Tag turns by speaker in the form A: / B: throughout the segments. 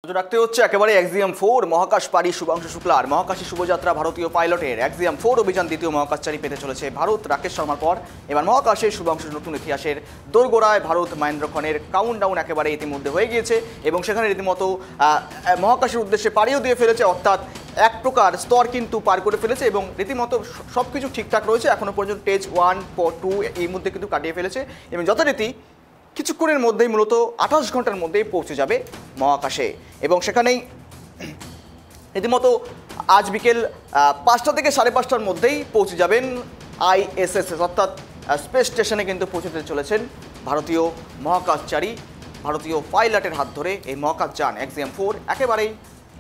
A: নজর রাখতে হচ্ছে একেবারে এক্সিয়াম-4 মহাকাশ পাড়ি শুভাংশু শুক্লার মহাকাশী শুভযাত্রা ভারতীয় পাইলটের এক্সিয়াম-4 অভিযান দ্বিতীয় মহাকাশচারী পেতে চলেছে ভারত। রাকেশ শর্মার পর এবার মহাকাশে শুভাংশুর নতুন ইতিহাসের দোরগোড়ায় ভারত। মহেন্দ্র ক্ষণের কাউন্টডাউন একেবারে ইতিমধ্যে হয়ে গিয়েছে এবং সেখানে রীতিমতো মহাকাশের উদ্দেশ্যে পাড়িও দিয়ে ফেলেছে, অর্থাৎ এক প্রকার স্তর কিন্তু পার করে ফেলেছে এবং রীতিমতো সব কিছু ঠিকঠাক রয়েছে। এখনও পর্যন্ত স্টেজ 1, 2 এই মধ্যে কিন্তু কাটিয়ে ফেলেছে এবং যথারীতি কিছুক্ষণের মধ্যেই মূলত 28 ঘন্টার মধ্যেই পৌঁছে যাবে মহাকাশে এবং সেখানেই রীতিমতো আজ বিকেল 5টা থেকে 5:30টার মধ্যেই পৌঁছে যাবেন ISS অর্থাৎ স্পেস স্টেশনে কিন্তু পৌঁছতে চলেছেন ভারতীয় মহাকাশচারী, ভারতীয় পাইলটের হাত ধরে এই মহাকাশযান এক্সিয়াম-4 একেবারেই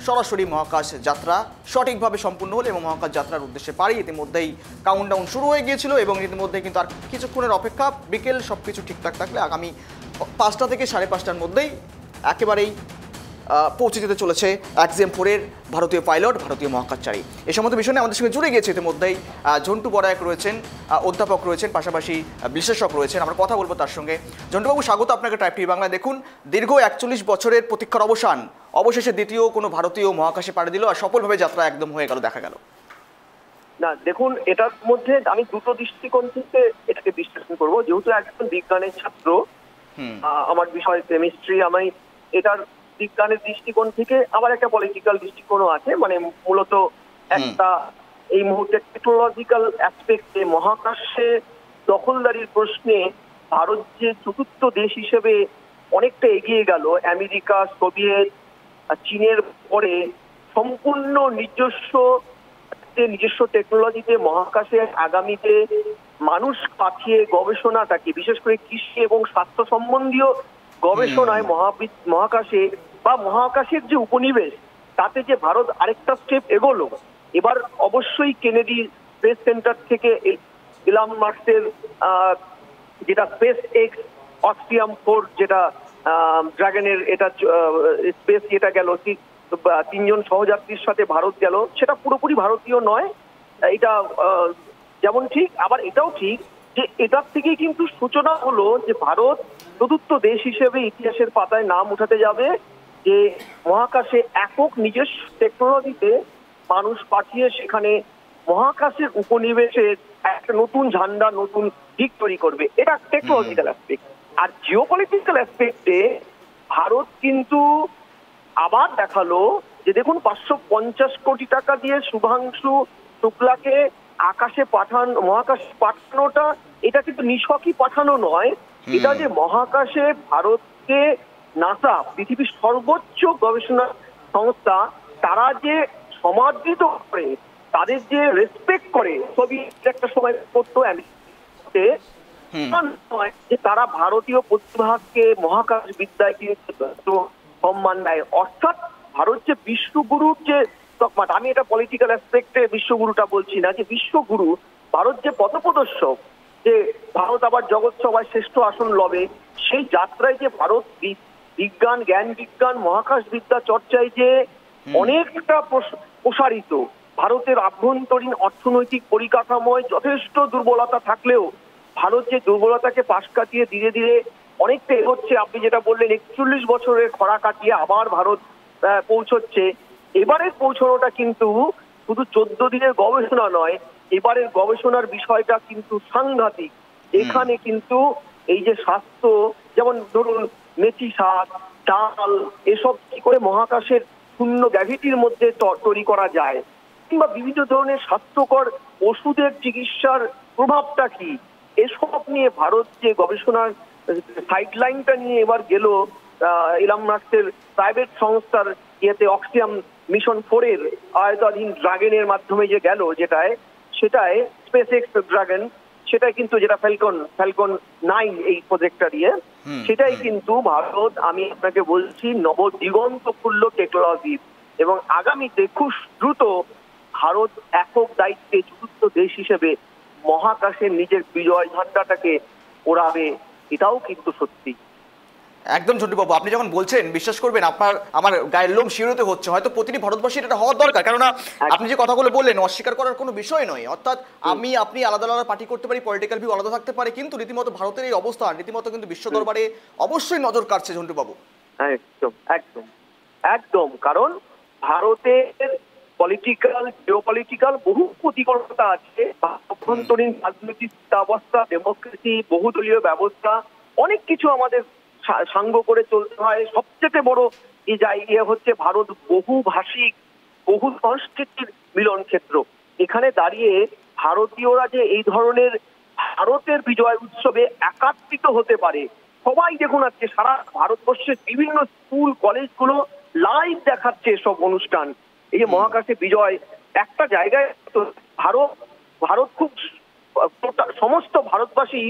A: সরাসরি মহাকাশ যাত্রা সঠিকভাবে সম্পূর্ণ হল এবং মহাকাশ যাত্রার উদ্দেশ্যে পাড়ি। ইতিমধ্যেই কাউন্টডাউন শুরু হয়ে গিয়েছিল এবং ইতিমধ্যেই কিন্তু আর কিছুক্ষণের অপেক্ষা, বিকেল সব কিছু ঠিকঠাক থাকলে আগামী 5টা থেকে 5:30টার মধ্যেই একেবারেই পৌঁছে যেতে চলেছে এক্সিয়াম-4 ভারতীয় পাইলট, ভারতীয় মহাকাশচারী। এই সমস্ত বিষয় নিয়ে আমাদের সঙ্গে জুড়ে গিয়েছে ইতিমধ্যেই ঝন্টু বড়ায়ক রয়েছেন, অধ্যাপক রয়েছেন, পাশাপাশি বিশ্লেষক রয়েছেন। আমরা কথা বলবো তার সঙ্গে। ঝন্টুবাবু, স্বাগত আপনাকে ট্রাইব টিভি বাংলায়। দেখুন, দীর্ঘ 41 বছরের প্রতীক্ষার অবসান, অবশেষে দ্বিতীয় কোনো ভারতীয় মহাকাশে পাড়ি দিল আর সফলভাবে যাত্রা একদম হয়ে গেল, দেখা গেল।
B: না দেখুন, এটার মধ্যে আমি দুটো দৃষ্টিকোণ থেকে এটাকে বিশ্লেষণ করব। যেহেতু একজন বিজ্ঞানের ছাত্র, আমার বিষয় কেমিস্ট্রি, আমি এটার বিজ্ঞানের দৃষ্টিকোণ থেকে আবার একটা পলিটিক্যাল দৃষ্টিকোণও আছে। মানে মূলত একটা এই মুহূর্তে টেকনোলজিক্যাল অ্যাসপেক্টে মহাকাশে দখলদারির প্রশ্নে ভারত যে চতুর্থ দেশ হিসেবে অনেকটা এগিয়ে গেল, আমেরিকা, সোভিয়েত, চীনের পরে সম্পূর্ণ নিজস্ব টেকনোলজিতে মহাকাশে আগামীতে মানুষ পাঠিয়ে গবেষণাটাকে, বিশেষ করে কৃষি এবং স্বাস্থ্য সম্বন্ধীয় গবেষণায় মহাকাশে বা মহাকাশের যে উপনিবেশ, তাতে যে ভারত আরেকটা স্টেপ এগোলো। এবার অবশ্যই কেনেডি স্পেস সেন্টার থেকে ইলন মাস্কের যেটা স্পেস এক্স অক্সিয়াম-4 যেটা ড্রাগনের এটা স্পেস যেটা গেল, 3জন সহযাত্রীর সাথে ভারত গেল, সেটা পুরোপুরি ভারতীয় নয়। এটা যেমন ঠিক, আবার এটাও ঠিক যে এটার থেকেই কিন্তু সূচনা হলো যে ভারত চতুর্থ দেশ হিসেবে ইতিহাসের পাতায় নাম উঠাতে যাবে, যে মহাকাশে একক নিজস্ব টেকনোলজিতে মানুষ পাঠিয়ে সেখানে মহাকাশের উপনিবেশের একটা নতুন ঝান্ডা, নতুন দিক তৈরি করবে। এটা টেকনোলজিক্যাল অ্যাসপেক্ট। আর জিওপলিটিক্যাল অ্যাসপেক্টে ভারত কিন্তু আবার দেখালো যে দেখুন, 550 কোটি টাকা দিয়ে শুভাংশু শুক্লাকে মহাকাশে পাঠানোটা, এটা কিন্তু নিছকই পাঠানো নয়, এটা যে মহাকাশে ভারতকে নাসা, পৃথিবীর সর্বোচ্চ গবেষণা সংস্থা, তারা যে সমাদৃত করে, তাদের যে রেসপেক্ট করে, ছবি একটা সময় করতো যে তারা ভারতীয় প্রতিভাকে মহাকাশ বিদ্যায় কিন্তু সম্মান দেয়। অর্থাৎ ভারত যে বিশ্বগুরুর যে তকমাটা, আমি এটা পলিটিক্যাল অ্যাসপেক্টে বিশ্বগুরুটা বলছি না, যে বিশ্বগুরু ভারত যে পথপ্রদর্শক, যে ভারত আবার জগৎ সভায় শ্রেষ্ঠ আসন লবে, সেই যাত্রায় যে ভারত বিজ্ঞান, জ্ঞান বিজ্ঞান, মহাকাশ বিদ্যা চর্চায় যে অনেকটা প্রসারিত। ভারতের আভ্যন্তরীণ অর্থনৈতিক পরিকাঠামোয় যথেষ্ট দুর্বলতা থাকলেও ভারত যে দুর্বলতাকে পাশ কাটিয়ে ধীরে ধীরে অনেকটা এগোচ্ছে। আপনি যেটা বললেন, 41 বছরের খরা কাটিয়ে আবার ভারত পৌঁছচ্ছে। এবারের পৌঁছানোটা কিন্তু শুধু 14 দিনের গবেষণা নয়, এবারের গবেষণার বিষয়টা কিন্তু সাংঘাতিক। এখানে কিন্তু এই যে স্বাস্থ্য, যেমন ধরুন মেথি শাক, ডাল, এসব কি করে মহাকাশের শূন্য গ্র্যাভিটির মধ্যে তৈরি করা যায়, কিংবা বিভিন্ন ধরনের স্বাস্থ্যকর ওষুধের চিকিৎসার প্রভাবটা কি, এসব নিয়ে ভারত যে গবেষণার সাইডলাইনটা নিয়ে এবার গেল ইলন মাস্কের প্রাইভেট সংস্থার ইয়েতে, অক্সিয়াম মিশন 4-এর আয়তাধীন ড্রাগনের মাধ্যমে যে গেল, সেটাই স্পেস এক্স ড্রাগন, সেটাই কিন্তু যেটা ফ্যালকন 9 এই প্রজেক্টটা দিয়ে, সেটাই কিন্তু ভারত, আমি আপনাকে বলছি, নবদিগন্ত খুলল টেকনোলজি। এবং আগামীতে খুব দ্রুত ভারত একক দায়িত্বে চতুর্থ দেশ হিসেবে মহাকাশের নিজের বিজয় ঝান্ডাটাকে ওড়াবে, এটাও কিন্তু সত্যি।
A: একদম ঝন্টুবাবু, আপনি যখন বলছেন বিশ্বাস করবেন আমার গায়ের লোম শিহরিত হচ্ছে। হয়তো প্রতিটি ভারতবাসীর এটা হওয়ার দরকার, কেননা আপনি যে কথাগুলো বললেন অস্বীকার করার কোনো বিষয় নয়। অর্থাৎ আপনি আলাদা আলাদা পার্টি করতে পারি, পলিটিক্যাল ভিউ আলাদা থাকতে পারে, কিন্তু রীতিমতো ভারতের এই অবস্থান রীতিমতো কিন্তু বিশ্ব দরবারে অবশ্যই নজর কাটছে ঝন্টুবাবু।
B: একদম একদম। একদম, কারণ ভারতের পলিটিক্যাল জিওপলিটিক্যাল বহু প্রতিকূলতা আছে, অভ্যন্তরীণ রাজনৈতিক অবস্থা, ডেমোক্রেসি, বহুদলীয় ব্যবস্থা, অনেক কিছু আমাদের সাঙ্গ করে চলতে হয়। সবচেয়ে বড় হচ্ছে ভারত বহুভাষিক, বহু সংস্কৃতির মিলন ক্ষেত্র। এখানে দাঁড়িয়ে ভারতীয়রা যে এই ধরনের ভারতের বিজয় উৎসবে একাত্রিত হতে পারে, সবাই দেখুন আজকে সারা ভারতবর্ষের বিভিন্ন স্কুল কলেজগুলো লাইভ দেখাচ্ছে সব অনুষ্ঠান। এই যে মহাকাশে বিজয় একটা জায়গায়, ভারত ভারত খুব সমস্ত ভারতবাসী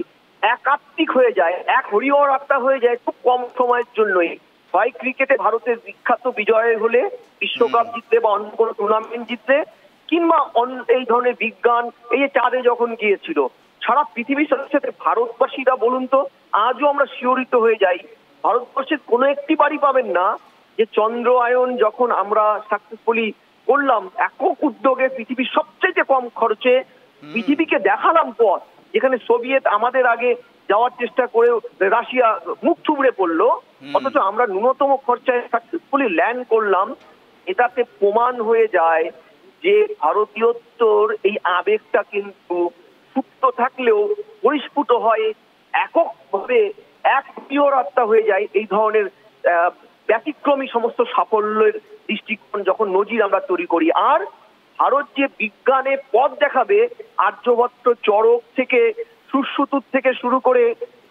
B: একাত্মিক হয়ে যায়, এক হরিহর আত্মা হয়ে যায় খুব কম সময়ের জন্যই। হয় ক্রিকেটে ভারতের বিখ্যাত বিজয় হলে, বিশ্বকাপ জিতলে বা অন্য কোনো টুর্নামেন্ট জিতলে, কিংবা এই ধরনের বিজ্ঞান, এই যে চাঁদে যখন গিয়েছিল, সারা পৃথিবীর সাথে ভারতবাসীরা বলুন তো আজও আমরা শিহরিত হয়ে যাই। ভারতবর্ষের কোনো একটি বাড়ি পাবেন না যে চন্দ্রায়ন যখন আমরা সাকসেসফুলি করলাম একক উদ্যোগে, পৃথিবীর সবচেয়ে কম খরচে পৃথিবীকে দেখালাম পথ, যেখানে সোভিয়েত আমাদের আগে যাওয়ার চেষ্টা করে রাশিয়া মুখ থুবড়ে পড়লো, অথচ আমরা ন্যূনতম খরচায় সাকসেসফুলি ল্যান্ড করলাম। এটাতে প্রমাণ হয়ে যায় যে ভারতীয়ত্বর এই আবেগটা কিন্তু সুপ্ত থাকলেও পরিস্ফুট হয়, এককভাবে এক প্রিয় রাস্তা হয়ে যায় এই ধরনের ব্যতিক্রমী সমস্ত সাফল্যের দৃষ্টিকোণ যখন নজির আমরা তৈরি করি। আর ভারত যে বিজ্ঞানে পথ দেখাবে, আর্যভট্ট চড়ক থেকে, সুশ্রুতুর থেকে শুরু করে,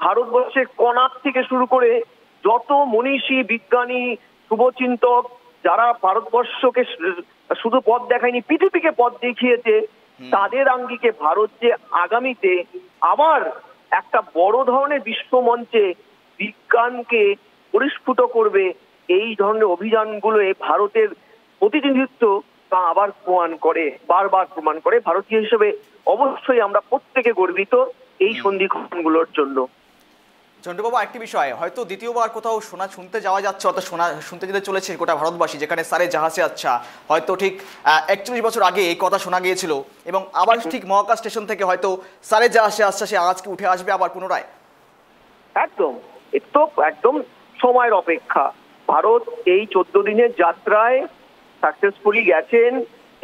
B: ভারতবর্ষের কণাদ থেকে শুরু করে যত মনীষী, বিজ্ঞানী, শুভচিন্তক যারা ভারতবর্ষকে শুধু পথ দেখায়নি, পৃথিবীকে পথ দেখিয়েছে, তাদের আঙ্গিকে ভারত যে আগামীতে আবার একটা বড় ধরনের বিশ্বমঞ্চে বিজ্ঞানকে পরিস্ফুট করবে, এই ধরনের অভিযানগুলো ভারতের প্রতিনিধিত্ব তা আবার প্রমাণ করে, বারবার প্রমাণ করে। ভারতীয় হিসেবে অবশ্যই আমরা প্রত্যেকে গর্বিত এই সন্ধিক্ষণগুলোর জন্য।
A: চন্দ্রবাবু, একটি বিষয় হয়তো দ্বিতীয়বার কোথাও শুনতে যাওয়া যাচ্ছে, অর্থাৎ শুনতে যেতে চলেছে গোটা ভারতবাসী, যেখানে সারে জাহাজে আচ্ছা হয়তো ঠিক 41 বছর আগে এই কথা শোনা গিয়েছিল, এবং আবার ঠিক মহাকাশ স্টেশন থেকে হয়তো সারে জাহাজে আচ্ছা সে আজকে উঠে আসবে আবার পুনরায়।
B: একদম, একটু একদম সময়ের অপেক্ষা। ভারত এই 14 দিনের যাত্রায় সাকসেসফুলি গেছেন,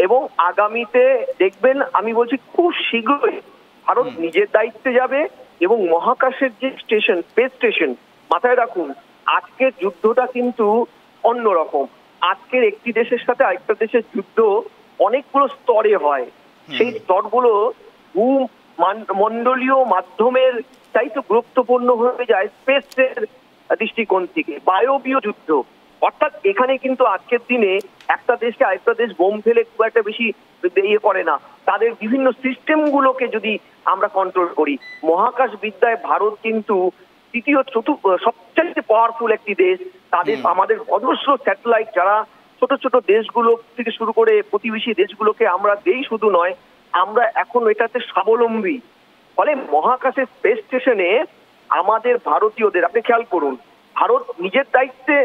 B: এবং আগামীতে দেখবেন, আমি বলছি খুব শীঘ্রই ভারত নিজের দায়িত্বে যাবে। এবং মহাকাশের যে স্টেশন, স্পেস স্টেশন, মাথায় রাখুন আজকের যুদ্ধটা কিন্তু অন্যরকম। আজকের একটি দেশের সাথে আরেকটা দেশের যুদ্ধ অনেকগুলো স্তরে হয়, সেই স্তরগুলো ভূমণ্ডলীয় মাধ্যমের চাইতে গুরুত্বপূর্ণ হয়ে যায় স্পেসের দৃষ্টিকোণ থেকে। বায়বীয় যুদ্ধ, অর্থাৎ এখানে কিন্তু আজকের দিনে একটা দেশকে আরেকটা দেশ বোম ফেলে খুব একটা বেশি করে না, তাদের বিভিন্ন সিস্টেমগুলোকে যদি আমরা কন্ট্রোল করি। মহাকাশ বিদ্যায় ভারত কিন্তু তৃতীয় সবচেয়ে পাওয়ারফুল একটি দেশ। তাদের আমাদের অজস্র স্যাটেলাইট, যারা ছোট ছোট দেশগুলো থেকে শুরু করে প্রতিবেশী দেশগুলোকে আমরা দেই শুধু নয়, আমরা এখন এটাতে স্বাবলম্বী। ফলে মহাকাশের স্পেস স্টেশনে আমাদের ভারতীয়দের, আপনি খেয়াল করুন, ভারত নিজের দায়িত্বে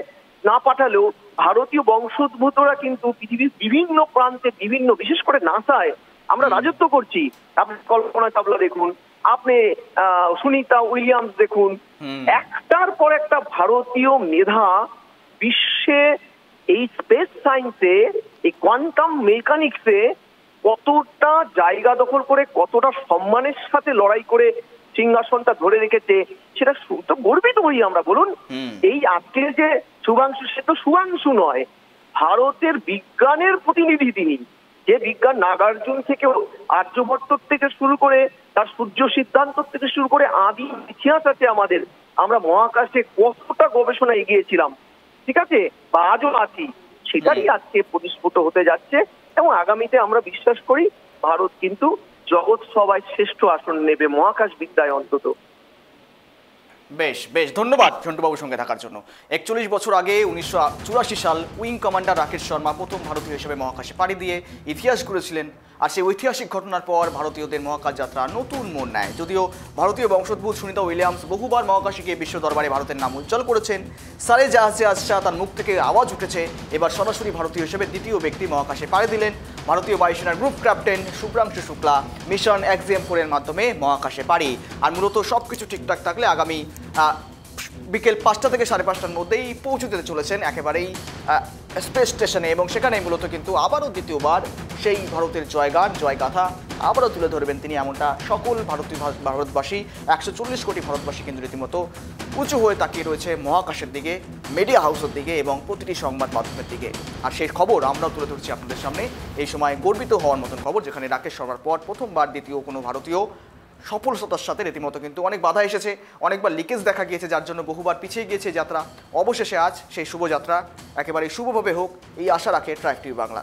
B: না পাঠালেও ভারতীয় বংশোদ্ভূতরা কিন্তু পৃথিবীর বিভিন্ন প্রান্তে, বিভিন্ন বিশেষ করে নাসায় আমরা রাজত্ব করছি। আপনি কল্পনা চাওলা দেখুন, আপনি সুনিতা উইলিয়ামস দেখুন, একটার পর একটা ভারতীয় মেধা বিশ্বে এই স্পেস সায়েন্সে, এই কোয়ান্টাম মেকানিক্সে কতটা জায়গা দখল করে, কতটা সম্মানের সাথে লড়াই করে সিংহাসনটা ধরে রেখেছে, সেটা তো গর্বিত হই আমরা। বলুন, এই আজকের যে শুভাংশু, সে তো শুভাংশু নয়, ভারতের বিজ্ঞানের প্রতিনিধি তিনি। যে বিজ্ঞান নাগার্জুন থেকে, আর্যভট্ট থেকে শুরু করে, তার সূর্য সিদ্ধান্ত থেকে শুরু করে আদি ইতিহাস আছে আমাদের। আমরা মহাকাশে কতটা গবেষণা এগিয়েছিলাম, ঠিক আছে, বা আজও আছি, সেটাই আজকে প্রতিস্ফুট হতে যাচ্ছে। এবং আগামীতে আমরা বিশ্বাস করি ভারত কিন্তু জগৎ সভায় শ্রেষ্ঠ আসন নেবে, মহাকাশ বিদ্যায় অন্তত।
A: বেশ বেশ, ধন্যবাদ ঝন্টুবাবুর সঙ্গে থাকার জন্য। 41 বছর আগে 1984 সাল উইং কমান্ডার রাকেশ শর্মা প্রথম ভারতীয় হিসেবে মহাকাশে পাড়ি দিয়ে ইতিহাস গড়েছিলেন। আর সেই ঐতিহাসিক ঘটনার পর ভারতীয়দের মহাকাশ যাত্রা নতুন মোড় নেয়। যদিও ভারতীয় বংশোদ্ভূত সুনিতা উইলিয়ামস বহুবার মহাকাশে গিয়ে বিশ্ব দরবারে ভারতের নাম উজ্জ্বল করেছেন, সারে জাহাজে আচ্ছা তার মুখ থেকে আওয়াজ উঠেছে, এবার সরাসরি ভারতীয় হিসেবে দ্বিতীয় ব্যক্তি মহাকাশে পাড়ি দিলেন ভারতীয় বায়ুসেনার group captain Shubhanshu Shukla. Mission Axiom 4 এর মাধ্যমে মহাকাশে পাড়ি। আর মূলত সবকিছু ঠিকঠাক থাকলে আগামী বিকেল 5টা থেকে 5:30টার মধ্যেই পৌঁছতে চলেছেন একেবারেই স্পেস স্টেশনে, এবং সেখানে মূলত কিন্তু আবারও দ্বিতীয়বার সেই ভারতের জয়গাথা আবারও তুলে ধরবেন তিনি, এমনটা সকল ভারতবাসী 140 কোটি ভারতবাসী কিন্তু রীতিমতো উঁচু হয়ে তাকিয়ে রয়েছে মহাকাশের দিকে, মিডিয়া হাউসের দিকে এবং প্রতিটি সংবাদ মাধ্যমের দিকে। আর সেই খবর আমরাও তুলে ধরছি আপনাদের সামনে। এই সময় গর্বিত হওয়ার মতন খবর, যেখানে রাকেশ শর্মার পর প্রথমবার দ্বিতীয় কোনো ভারতীয় সফলতার সাথে রীতিমতো কিন্তু অনেক বাধা এসেছে, অনেকবার লিকেজ দেখা গিয়েছে, যার জন্য বহুবার পিছিয়ে গিয়েছে যাত্রা। অবশেষে আজ সেই শুভযাত্রা একেবারে শুভভাবে হোক, এই আশা রাখে ট্রাইব টিভি বাংলা।